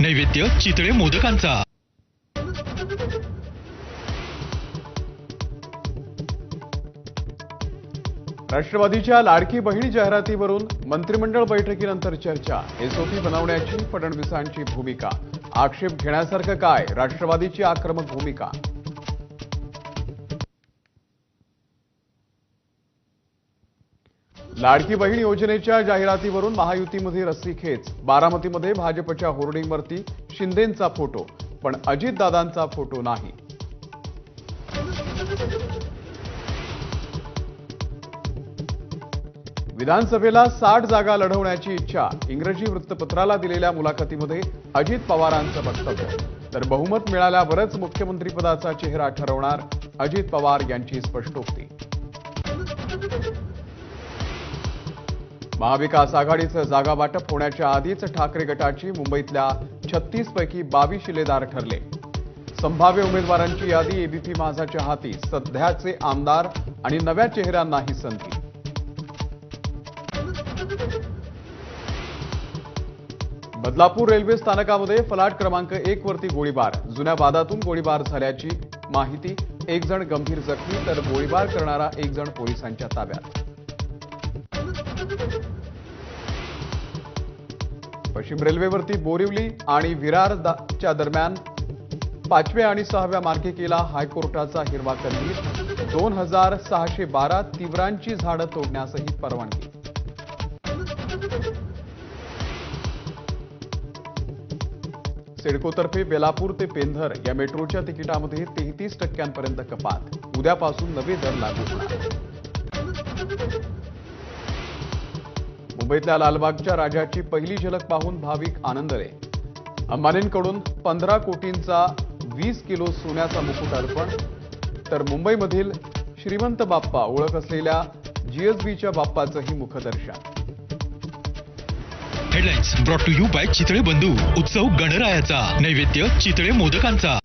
नैवेद्य चितळे मोदकांचा। राष्ट्रवादीच्या लाडकी बहीण जाहिरातीवरून मंत्रिमंडळ बैठकीनंतर चर्चा। एसओपी बनवण्याची फडणवीसांची भूमिका। आक्षेप घेण्यासारखं काय? राष्ट्रवादीची आक्रमक भूमिका। लाडकी बहीण योजनेच्या जाहिरातीवरून महायुतीमध्ये रस्सीखेच। बारामतीमध्ये भाजपच्या होर्डिंगवरती शिंदेंचा फोटो, पण अजितदादांचा फोटो नाही। विधानसभेला 60 जागा लढवण्याची इच्छा। इंग्रजी वृत्तपत्राला दिलेल्या मुलाखतीमध्ये अजित पवारांचं वक्तव्य। तर बहुमत मिळाल्यावरच मुख्यमंत्रीपदाचा चेहरा ठरवणार, अजित पवार यांची स्पष्टोक्ती। महाविकास आघाडीचं जागा वाटप होण्याच्या आधीच ठाकरे गटाची मुंबईतल्या 36 पैकी 22 शिलेदार ठरले। संभाव्य उमेदवारांची यादी एबीपी माझाच्या हाती। सध्याचे आमदार आणि नव्या चेहऱ्यांनाही संधी। बदलापूर रेल्वे स्थानकामध्ये फलाट क्रमांक 1 वरती गोळीबार। जुन्या वादातून गोळीबार झाल्याची माहिती। 1 जण गंभीर जखमी, तर गोळीबार करणारा 1 जण पोलिसांच्या ताब्यात। पश्चिम रेल्वेवरती बोरिवली आणि विरारच्या दरम्यान 5व्या आणि 6व्या मार्गिकेला हायकोर्टाचा हिरवा कंदील। 2612 तीव्रांची झाडं तोडण्यासही परवानगी। सिडकोतर्फे बेलापूर ते पेंधर या मेट्रोच्या तिकिटामध्ये 33% कपात। उद्यापासून नवे दर लागू होणार। मुंबईतल्या लालबागच्या राजाची पहिली झलक पाहून भाविक आनंदले। अंबानींकडून 15 कोटींचा 20 किलो सोन्याचा मुकुट अर्पण। तर मुंबईमधील श्रीमंत बाप्पा ओळख असलेल्या जीएसबीच्या बाप्पाचंही मुखदर्शन। Headlines brought to you by Chitale Bandhu. उत्सव गणरायाचा। नैवेद्य चितळे मोदकांचा।